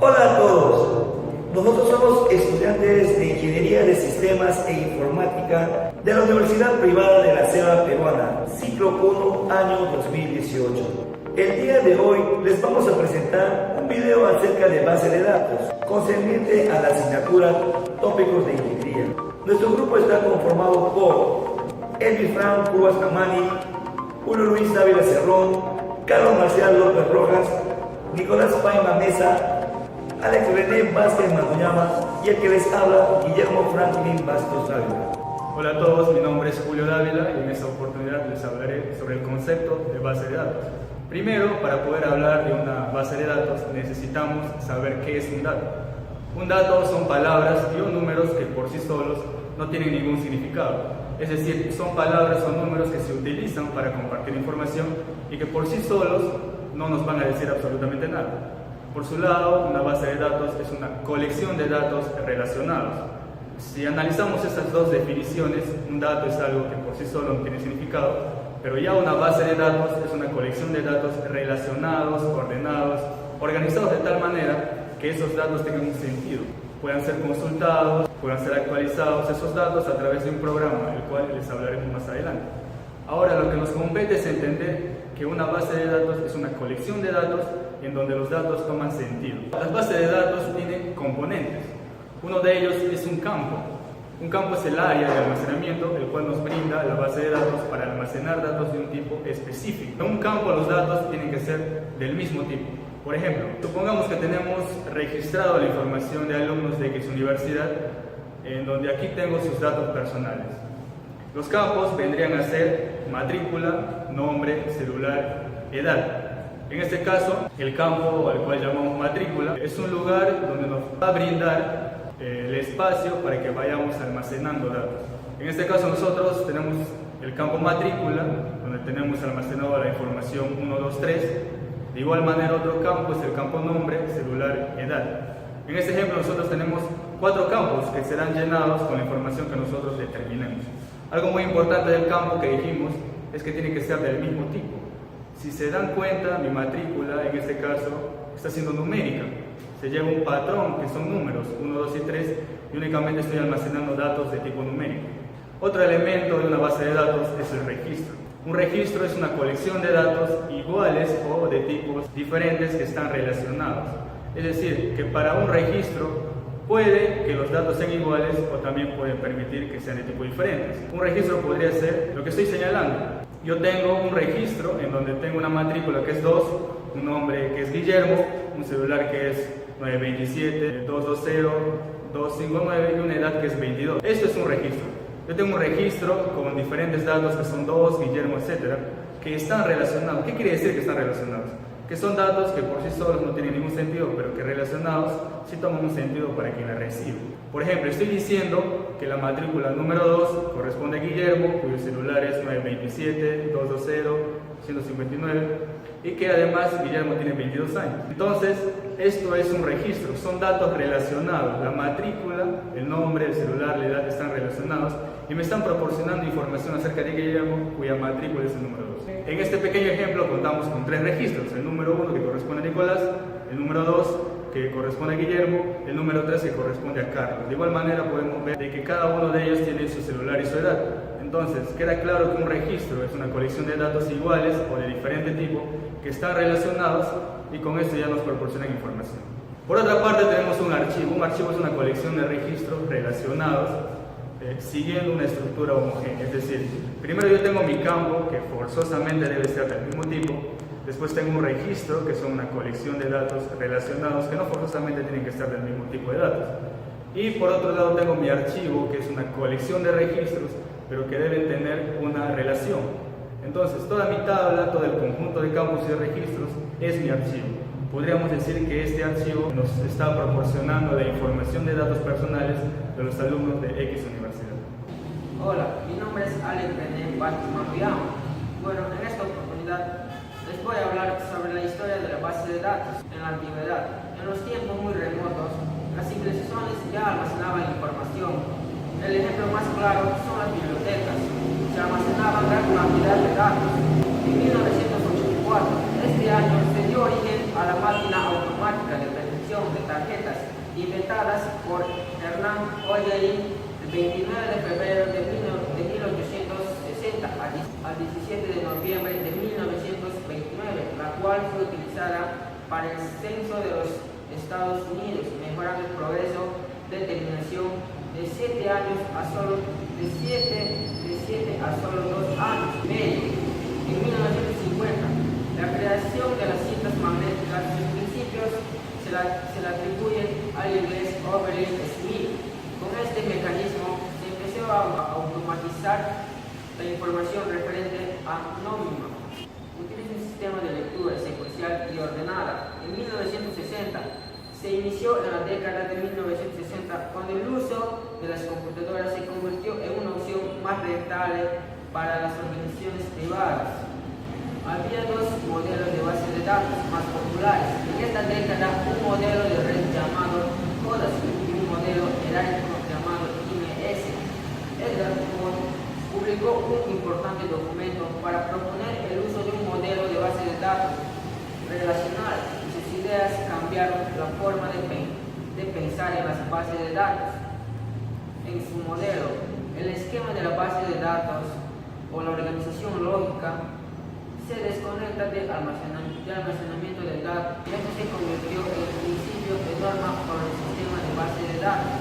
Hola a todos, nosotros somos estudiantes de Ingeniería de Sistemas e Informática de la Universidad Privada de la Selva Peruana, ciclo 1, año 2018. El día de hoy les vamos a presentar un video acerca de base de datos, concerniente a la asignatura Tópicos de Ingeniería. Nuestro grupo está conformado por Elvis Fran Cubas Camani, Julio Luis Dávila Cerrón, Carlos Marcial López Rojas, Nicolás Paima Mesa, Alex René Vázquez Maduñama y el que les habla, Guillermo Franklin Bastos Dávila. Hola a todos, mi nombre es Julio Dávila y en esta oportunidad les hablaré sobre el concepto de base de datos. Primero, para poder hablar de una base de datos necesitamos saber qué es un dato. Un dato son palabras y o números que por sí solos no tienen ningún significado. Es decir, son palabras o números que se utilizan para compartir información y que por sí solos no nos van a decir absolutamente nada. Por su lado, una base de datos es una colección de datos relacionados. Si analizamos estas dos definiciones, un dato es algo que por sí solo no tiene significado, pero ya una base de datos es una colección de datos relacionados, ordenados, organizados de tal manera que esos datos tengan un sentido, puedan ser consultados, puedan ser actualizados esos datos a través de un programa, del cual les hablaremos más adelante. Ahora, lo que nos compete es entender que una base de datos es una colección de datos en donde los datos toman sentido. Las bases de datos tienen componentes. Uno de ellos es un campo. Un campo es el área de almacenamiento, el cual nos brinda la base de datos para almacenar datos de un tipo específico. En un campo los datos tienen que ser del mismo tipo. Por ejemplo, supongamos que tenemos registrado la información de alumnos de X universidad, en donde aquí tengo sus datos personales. Los campos vendrían a ser matrícula, nombre, celular, edad. En este caso, el campo al cual llamamos matrícula es un lugar donde nos va a brindar el espacio para que vayamos almacenando datos. En este caso nosotros tenemos el campo matrícula, donde tenemos almacenado la información 1, 2, 3. De igual manera, otro campo es el campo nombre, celular, edad. En este ejemplo nosotros tenemos 4 campos que serán llenados con la información que nosotros determinemos. Algo muy importante del campo que dijimos es que tiene que ser del mismo tipo. Si se dan cuenta, mi matrícula en este caso está siendo numérica. Se lleva un patrón que son números 1, 2 y 3 y únicamente estoy almacenando datos de tipo numérico. Otro elemento de una base de datos es el registro. Un registro es una colección de datos iguales o de tipos diferentes que están relacionados. Es decir, que para un registro puede que los datos sean iguales o también pueden permitir que sean de tipo diferentes. Un registro podría ser lo que estoy señalando. Yo tengo un registro en donde tengo una matrícula que es 2, un nombre que es Guillermo, un celular que es 927, 220, 259 y una edad que es 22. Esto es un registro. Yo tengo un registro con diferentes datos que son 2, Guillermo, etcétera, que están relacionados. ¿Qué quiere decir que están relacionados? Que son datos que por sí solos no tienen ningún sentido, pero que relacionados sí toman un sentido para quien la recibe. Por ejemplo, estoy diciendo que la matrícula número 2 corresponde a Guillermo, cuyo celular es 927, 220, 159, y que además Guillermo tiene 22 años. Entonces, esto es un registro, son datos relacionados. La matrícula, el nombre, el celular, la edad están relacionados y me están proporcionando información acerca de Guillermo, cuya matrícula es el número 2. En este pequeño ejemplo contamos con 3 registros, el número 1 que corresponde a Nicolás, el número 2 que corresponde a Guillermo, el número 3 que corresponde a Carlos. De igual manera podemos ver de que cada uno de ellos tiene su celular y su edad. Entonces, queda claro que un registro es una colección de datos iguales o de diferente tipo que están relacionados y con esto ya nos proporcionan información. Por otra parte tenemos un archivo. Un archivo es una colección de registros relacionados siguiendo una estructura homogénea. Es decir, primero yo tengo mi campo que forzosamente debe ser del mismo tipo. Después tengo un registro que son una colección de datos relacionados que no forzosamente tienen que estar del mismo tipo de datos. Y por otro lado tengo mi archivo que es una colección de registros pero que deben tener una relación. Entonces, toda mi tabla, todo el conjunto de campos y de registros es mi archivo. Podríamos decir que este archivo nos está proporcionando la información de datos personales de los alumnos de X universidad. Hola, mi nombre es Alex René Vázquez Maduñama. Bueno, en esta oportunidad les voy a hablar sobre la historia de la base de datos en la antigüedad. En los tiempos muy remotos, las civilizaciones ya almacenaban información. El ejemplo más claro son las bibliotecas. Se almacenaban gran cantidad de datos. En 1984, este año se dio origen a la máquina automática de predicción colección de tarjetas inventadas por Hernán Ollerín el 29 de febrero de 1860 al 17 de noviembre de 1929, la cual fue utilizada para el censo de los Estados Unidos, mejorando el progreso de terminación de 7 años a solo 2 años medio. En 1950, la creación de las cintas magnéticas, sus principios se le atribuyen al inglés Oberlin Smith. Con este mecanismo se empezó a automatizar la información referente a nómina. Utiliza un sistema de lectura secuencial y ordenada. En 1960 se inició en la década de 1960 cuando el uso de las computadoras se convirtió en una opción más rentable para las organizaciones privadas. Había dos modelos de base de datos más populares. En esta década, un modelo de red llamado CODASY y un modelo jerárquico llamado IMS. Edgar Moore publicó un importante documento para proponer el uso de un modelo de base de datos relacional. Sus ideas cambiaron la forma de pensar en las bases de datos. En su modelo, el esquema de la base de datos o la organización lógica se desconecta del almacenamiento de datos y esto se convirtió en el principio de norma para el sistema de base de datos.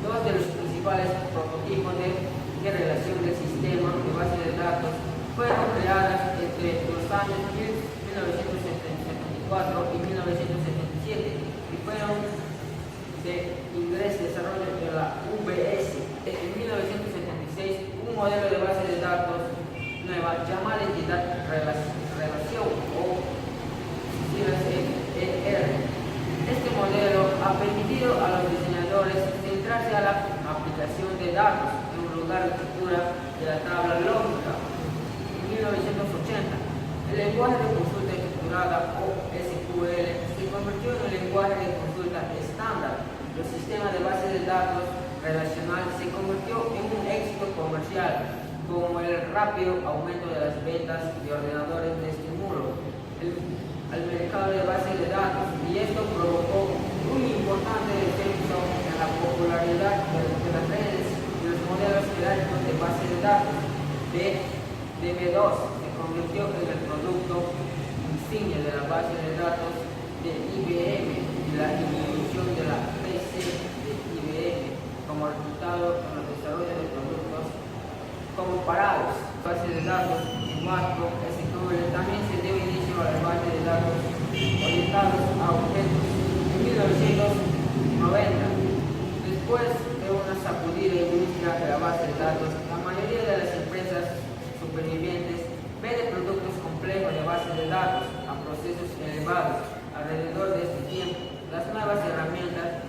Dos de los principales prototipos de relación del sistema de base de datos fueron creadas entre los años 1974 y 1977 y fueron de desarrollo de la UBS. En 1976, un modelo de base de datos nueva llamada entidad relación o siglas ER. Este modelo ha permitido a los diseñadores centrarse a la aplicación de datos en un lugar de estructura de la tabla lógica. En 1980, el lenguaje de consulta estructurada o SQL se convirtió en un lenguaje de consulta estándar. El sistema de base de datos relacional se convirtió en un éxito comercial, como el rápido aumento de las ventas de ordenadores de estímulo al mercado de bases de datos, y esto provocó un importante descenso en la popularidad de las redes y los modelos jerárquicos de base de datos. DB2 se convirtió en el producto insignia de la base de datos de IBM y la introducción de la PC de IBM como resultado en el desarrollo de productos comparados. Base de datos en Macro SQL también se dio inicio a la base de datos orientados a objetos en 1990. Después de una sacudida industria de la base de datos, la mayoría de las empresas supervivientes venden productos complejos de base de datos a procesos elevados. Alrededor de este tiempo, las nuevas herramientas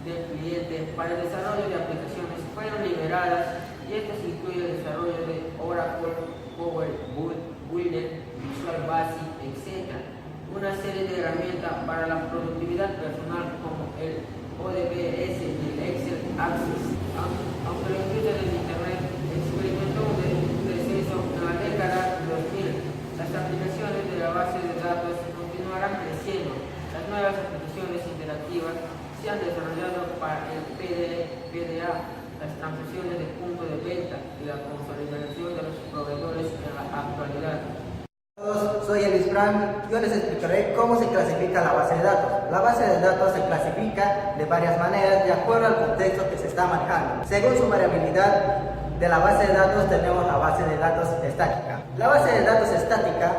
del cliente para el desarrollo de aplicaciones fueron liberadas, y estos incluyen el desarrollo de Oracle, Power Builder, Visual Basic, etc. Una serie de herramientas para la productividad personal como el ODBS y el Excel Access. Aunque la industria del Internet experimentó un descenso en la década de 2000, las aplicaciones de la base de datos continuarán creciendo. Las nuevas aplicaciones interactivas se han desarrollado para el PDA, las transacciones de punto de venta y la consolidación de los proveedores en la actualidad. Soy Elis Brand. Yo les explicaré cómo se clasifica la base de datos. La base de datos se clasifica de varias maneras de acuerdo al contexto que se está manejando. Según su variabilidad de la base de datos, tenemos la base de datos estática. La base de datos estática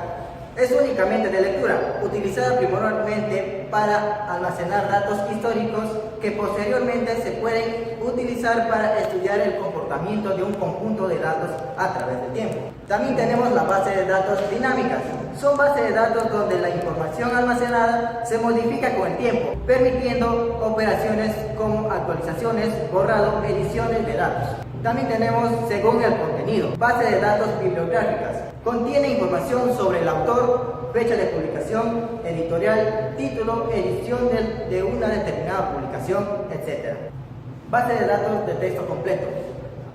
es únicamente de lectura, utilizada primordialmente para almacenar datos históricos que posteriormente se pueden utilizar para estudiar el comportamiento de un conjunto de datos a través del tiempo. También tenemos la base de datos dinámicas. Son bases de datos donde la información almacenada se modifica con el tiempo, permitiendo operaciones como actualizaciones, borrado, ediciones de datos. También tenemos, según el contenido, base de datos bibliográficas. Contiene información sobre el autor, fecha de publicación, editorial, título, edición de una determinada publicación, etc. Base de datos de texto completo.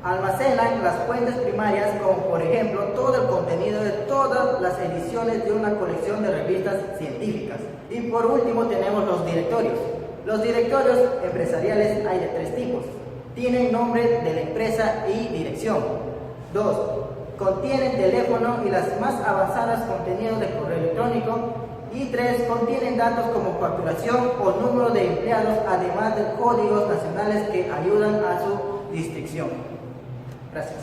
Almacenan las fuentes primarias como por ejemplo todo el contenido de todas las ediciones de una colección de revistas científicas. Y por último tenemos los directorios. Los directorios empresariales hay de 3 tipos. Tienen nombre de la empresa y dirección. 2. Contienen teléfono y las más avanzadas contenidos de correo electrónico. Y 3. Contienen datos como facturación o número de empleados, además de códigos nacionales que ayudan a su distinción. Gracias.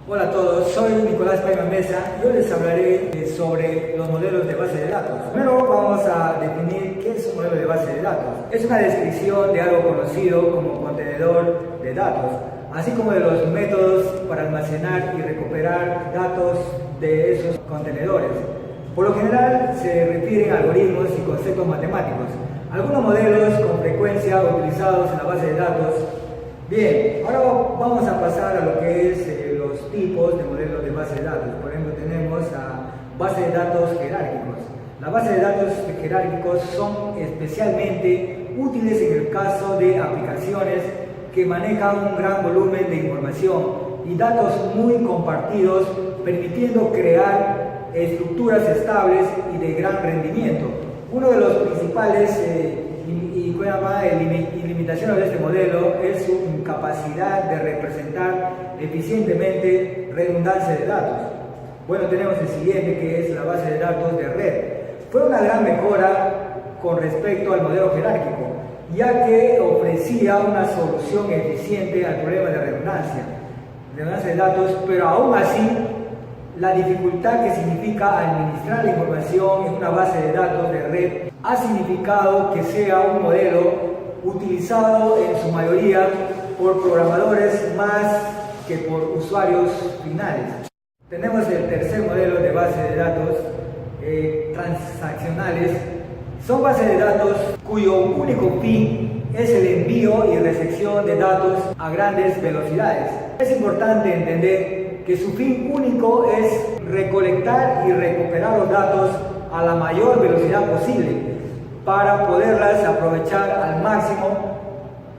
Hola a todos, soy Nicolás Paima Mesa. Yo les hablaré sobre los modelos de base de datos. Primero vamos a definir qué es un modelo de base de datos. Es una descripción de algo conocido como contenedor de datos, así como de los métodos para almacenar y recuperar datos de esos contenedores. Por lo general se refieren a algoritmos y conceptos matemáticos. Algunos modelos con frecuencia utilizados en la base de datos. Bien, ahora vamos a pasar a lo que es los tipos de modelos de base de datos. Por ejemplo, tenemos a base de datos jerárquicos. Las bases de datos jerárquicos son especialmente útiles en el caso de aplicaciones que manejan un gran volumen de información y datos muy compartidos, permitiendo crear estructuras estables y de gran rendimiento. Uno de los principales limitaciones de este modelo es su incapacidad de representar eficientemente redundancia de datos. Bueno, tenemos el siguiente, que es la base de datos de red. Fue una gran mejora con respecto al modelo jerárquico, ya que ofrecía una solución eficiente al problema de redundancia de datos, pero aún así la dificultad que significa administrar la información en una base de datos de red ha significado que sea un modelo utilizado en su mayoría por programadores más que por usuarios finales. Tenemos el tercer modelo de base de datos transaccionales. Son bases de datos cuyo único fin es el envío y recepción de datos a grandes velocidades. Es importante entender que su fin único es recolectar y recuperar los datos a la mayor velocidad posible para poderlas aprovechar al máximo,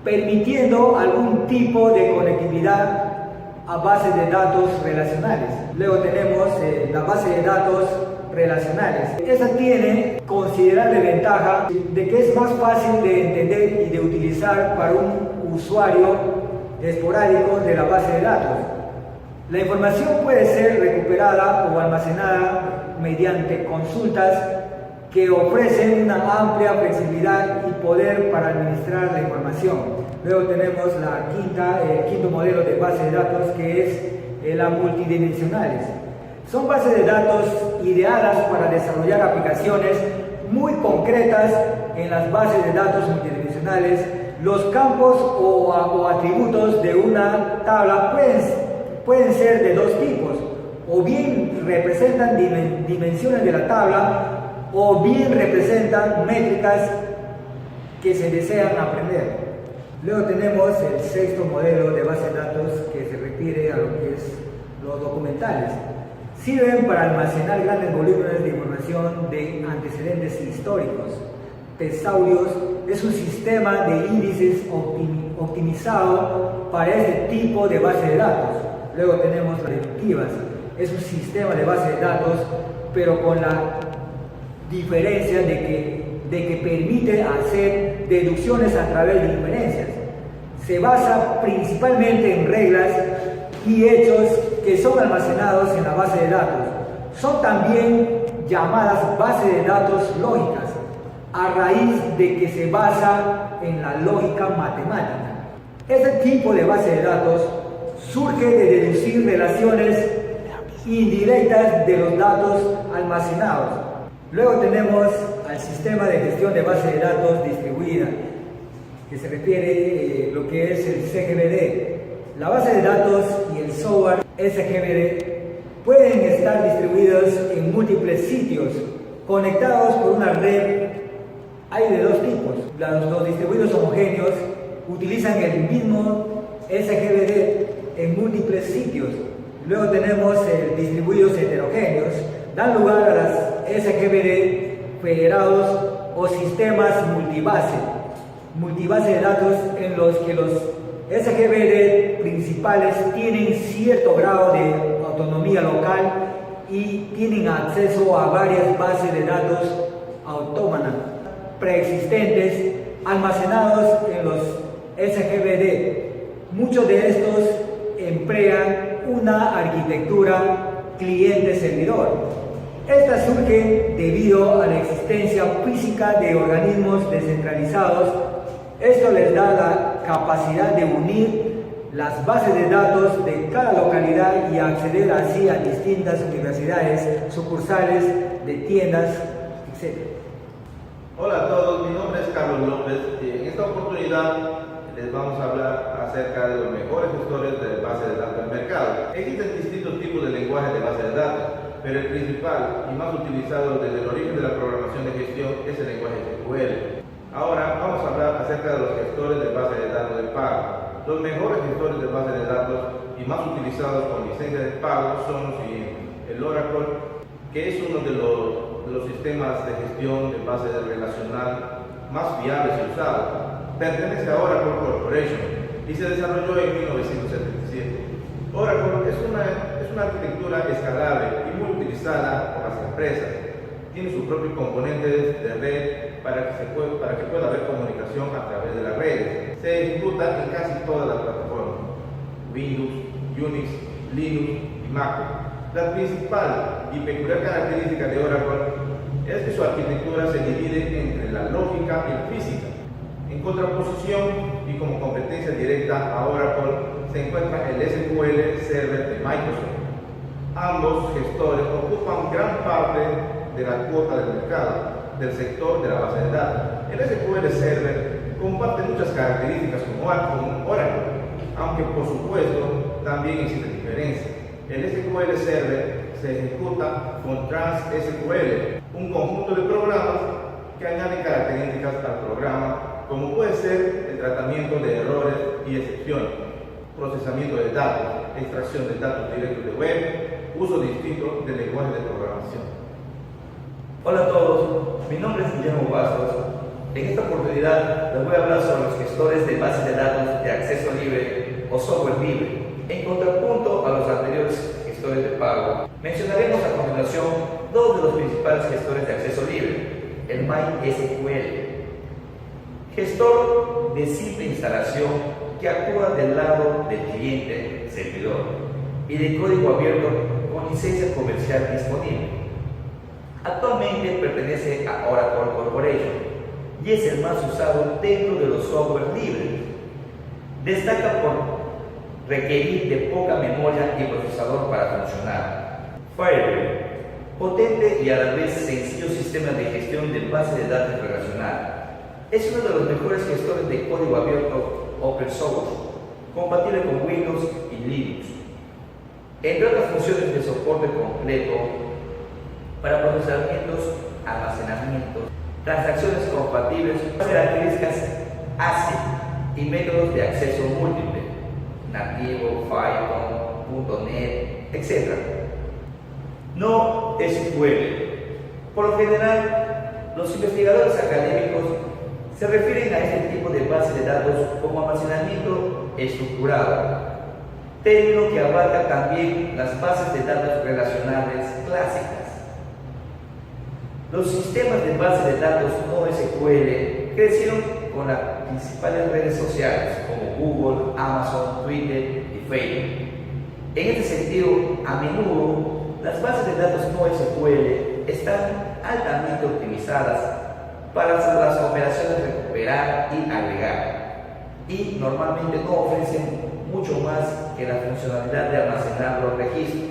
permitiendo algún tipo de conectividad a bases de datos relacionales. Luego tenemos la base de datos relacionales. Esta tiene considerable ventaja de que es más fácil de entender y de utilizar para un usuario esporádico de la base de datos. La información puede ser recuperada o almacenada mediante consultas que ofrecen una amplia flexibilidad y poder para administrar la información. Luego tenemos el quinto modelo de base de datos, que es las multidimensionales. Son bases de datos ideadas para desarrollar aplicaciones muy concretas. En las bases de datos multidimensionales, los campos o atributos de una tabla pueden ser de 2 tipos, o bien representan dimensiones de la tabla, o bien representan métricas que se desean aprender. Luego tenemos el sexto modelo de base de datos, que se refiere a lo que es los documentales. Sirven para almacenar grandes volúmenes de información de antecedentes históricos. Tesaurios es un sistema de índices optimizado para este tipo de base de datos. Luego tenemos las deductivas. Es un sistema de base de datos, pero con la diferencia de que permite hacer deducciones a través de inferencias. Se basa principalmente en reglas y hechos que son almacenados en la base de datos. Son también llamadas bases de datos lógicas, a raíz de que se basa en la lógica matemática. Este tipo de base de datos surge de deducir relaciones indirectas de los datos almacenados. Luego tenemos al sistema de gestión de base de datos distribuida, que se refiere a lo que es el CGBD. La base de datos y el software SGBD pueden estar distribuidos en múltiples sitios, conectados por una red. Hay de 2 tipos. Los distribuidos homogéneos utilizan el mismo SGBD en múltiples sitios. Luego tenemos distribuidos heterogéneos, dan lugar a las SGBD federados o sistemas multibase de datos en los que los SGBD principales tienen cierto grado de autonomía local y tienen acceso a varias bases de datos autónomas preexistentes almacenados en los SGBD. Muchos de estos emplean una arquitectura cliente-servidor. Esta surge debido a la existencia física de organismos descentralizados. Esto les da la capacidad de unir las bases de datos de cada localidad y acceder así a distintas universidades, sucursales de tiendas, etc. Hola a todos, mi nombre es Carlos López y en esta oportunidad les vamos a hablar acerca de los mejores gestores de bases de datos del mercado. Existen distintos tipos de lenguajes de base de datos, pero el principal y más utilizado desde el origen de la programación de gestión es el lenguaje SQL. Ahora vamos a hablar acerca de los gestores de base de datos de pago. Los mejores gestores de base de datos y más utilizados con licencia de pago son los siguientes. El Oracle, que es uno de los sistemas de gestión de base relacional más fiables y usados. Pertenece a Oracle Corporation y se desarrolló en 1977. Oracle es una arquitectura escalable y muy utilizada por las empresas. Tiene sus propios componentes de red para que pueda haber comunicación a través de las redes. Se ejecuta en casi todas las plataformas: Windows, Unix, Linux y Mac. La principal y peculiar característica de Oracle es que su arquitectura se divide entre la lógica y la física. En contraposición y como competencia directa a Oracle se encuentra el SQL Server de Microsoft. Ambos gestores ocupan gran parte de la cuota del mercado del sector de la base de datos. El SQL Server comparte muchas características con Oracle, aunque por supuesto también existen diferencias. El SQL Server se ejecuta con TransSQL, un conjunto de programas que añaden características al programa, como puede ser el tratamiento de errores y excepciones, procesamiento de datos, extracción de datos directos de web, uso distinto de lenguaje de programación. Hola a todos, mi nombre es Guillermo Bastos. En esta oportunidad les voy a hablar sobre los gestores de bases de datos de acceso libre o software libre. En contrapunto a los anteriores gestores de pago, mencionaremos a continuación dos de los principales gestores de acceso libre: el MySQL, gestor de simple instalación que actúa del lado del cliente servidor y de código abierto con licencia comercial disponible. Actualmente pertenece a Oracle Corporation y es el más usado dentro de los software libres. Destaca por requerir de poca memoria y procesador para funcionar. Firebird, potente y a la vez sencillo sistema de gestión de base de datos relacional. Es uno de los mejores gestores de código abierto open source, compatible con Windows y Linux. Entre otras funciones de soporte completo para procesamientos, almacenamientos, transacciones compatibles, características ASIC y métodos de acceso múltiple, nativo, Python, .NET, etc. No SQL. Por lo general, los investigadores académicos se refieren a este tipo de base de datos como almacenamiento estructurado, término que abarca también las bases de datos relacionales clásicas. Los sistemas de base de datos no SQL crecieron con las principales redes sociales como Google, Amazon, Twitter y Facebook. En este sentido, a menudo las bases de datos no SQL están altamente optimizadas para las operaciones de recuperar y agregar, y normalmente no ofrecen mucho más que la funcionalidad de almacenar los registros.